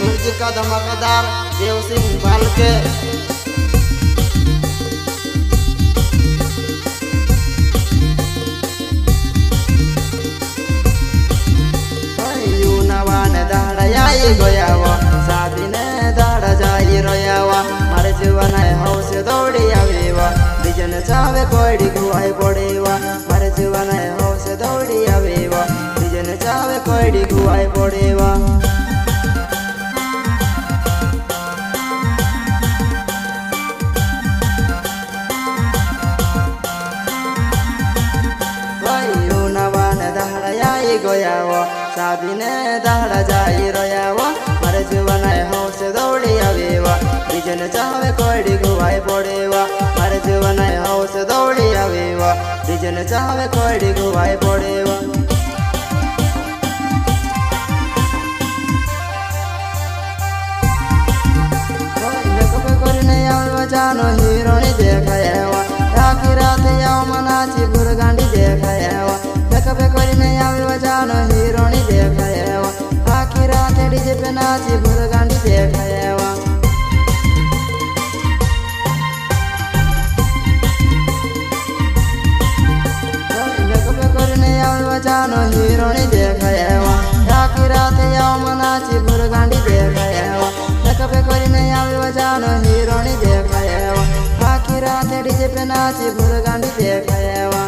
मुर्जी का धमाकेदार देव सिंह बालके गयावा साधीने दाड़ा जाई रोयावा मारे जीवन है हौस दौड़ी आवेवा बिजन चावे कोड़ी गुआई पड़ेवा मारे जीवन है हौस दौड़ी आवेवा बिजन चावे कोड़ी गुआई पड़ेवा गयावा साधीने दाड़ा जाई रोयावा मारे जीवन है हौस दौड़ी आवेवा बिजन चावे कोड़ी गुआई पड़ेवा मारे जीवन है हौस दौड़ी आवेवा बिजन चावे कोड़ी गुआई पड़ेवा जानो हिरोनी देखायावा राखी रात याव मनाची भुरगांडी देखायावा देखबे करीने आवेवा जानो हिरोनी देखायावा राखी रात डीजे पे नाची भुरगांडी देखायावा देखबे करीने आवेवा जानो हिरोनी देखायावा राखी रात याव मनाची भुरगांडी देखायावा देखबे करीने आवेवा जानो हिरोनी देखायावा राखी रात डीजे पे नाची भुरगांडी देखायावा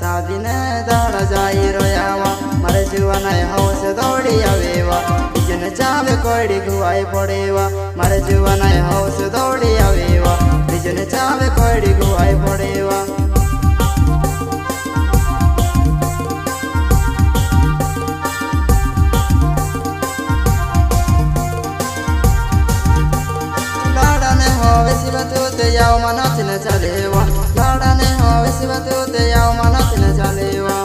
साधीने दाड़ा जाई रोयावा मारे जीवन है हौस दौड़ी आवेवा बिजन चावे कोड़ी गुआई पड़ेवा मारे जीवन है हौस दौड़ी आवेवा बिजन चावे कोड़ी गुआई पड़ेवा लाड़ाने होवे शिवतूते याव मनाचने चलेवा लाड़ाने होवे शिवतूते याव मनाचने चलेवा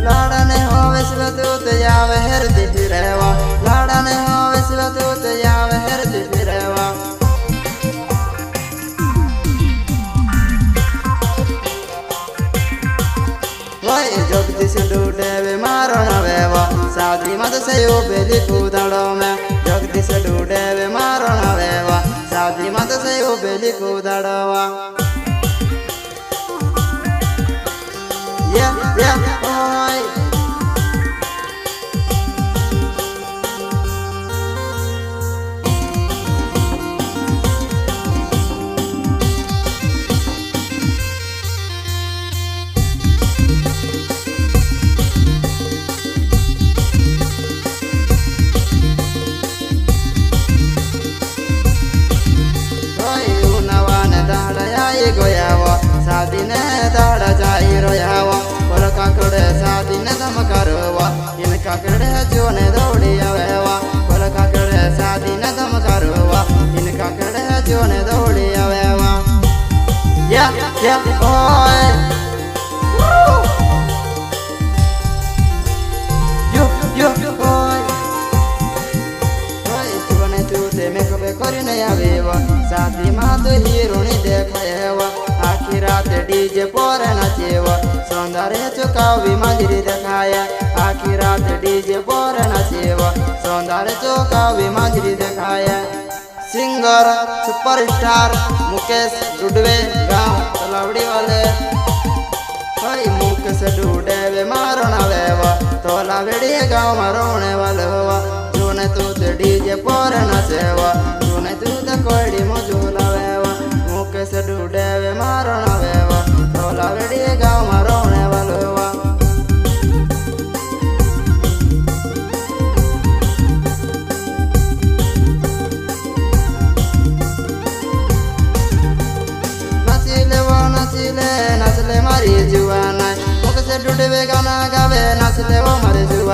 लाड़ाने होवे शिवतूते याव हेरती फिरेवा लाड़ाने होवे शिवतूते याव हेरती फिरेवा जगदीश डूटे वे मारो नवेवा साधी मत से यो बेली कूदड़ो में जगदीश डूटे वे मारो नवेवा साधी मत से यो बेली कूदड़वा ओए साधीने दाड़ा जाई रोयावा बोल काकड़े साधीने दम करवा इनका कड़े जोने दौड़ी आवेवा बोल काकड़े साधीने दम करवा इनका कड़े जोने दौड़ी आवेवा ओए ओए तूते में कबे करीने आवेवा साधी मात हिरोनी देखाएवा आखी रात डीजे पर नचेवा सौंदर्य चौकावी मंजरी दिखाया आखी रात डीजे पर नचेवा सौंदर्य चौकावी मंजरी दिखाया सिंगर सुपरस्टार मुकेश डुडवे गांव तलावड़ी वाले मुकेश डुडवे मारना वेवा तोलावड़ी गांव मारोने वाले हुआ जोने तू डीजे पर नचेवा जोने तू कोड़ी मजूला वेवा मुकेश डुडवे मारना वेवा तोलावड़ी गांव मारोने वाले हुआ नचले मारी जुआना मुकेश डुडवे गाना गावे नचले वो मारी जुआ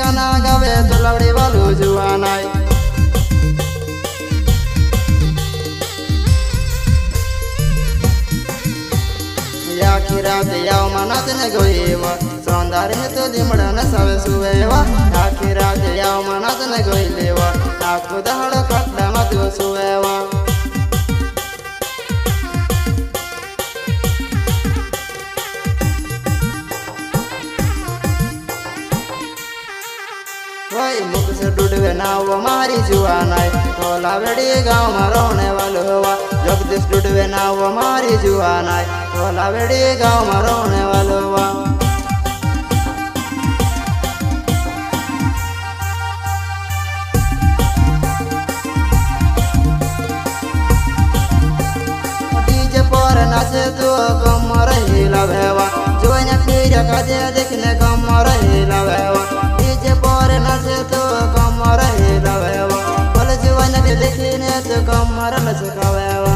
गाना गावे तो लवड़ी वालू जुआनाई आखी रात याव मनत न गोईवा सौंदर्य तो दिमड़ा न सवे सुवेवा आखी रात याव मनत न गोईलेवा आखु दहड़ कट्टा मत सुवेवा वही मुख से डूडवे नाव मारी जुआनाई तोला बेड़ी गाँव में रहने वालो हुआ जगदीश डूडवे नाव मारी जुआनाई तोला बेड़ी गाँव में रहने वालो हुआ डीजे पर नाचे तो कम रही लवेवा जो न फिर काजे देखने कम रही लवेवा डीजे पर नाचे तो कम रही लवेवा बोले जीवन के देखने तो कम रन सकावेवा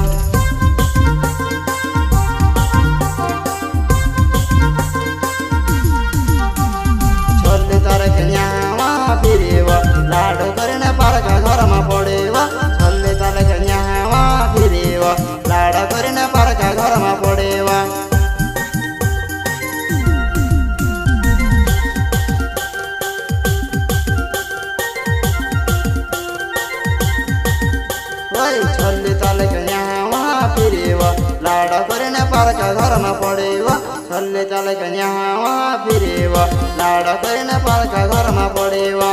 छोले तार के न्यावा फिरेवा लाडो करने पार का घर में पड़ेवा छोले तार के न्यावा फिरेवा लाडो करने पार का घर में पड़ेवा छोले ताल के यहाँ फिरेवा लाड़ा करने पार का घर में पड़ेवा छोले ताल के यहाँ फिरेवा लाड़ा करने पार का घर में पड़ेवा।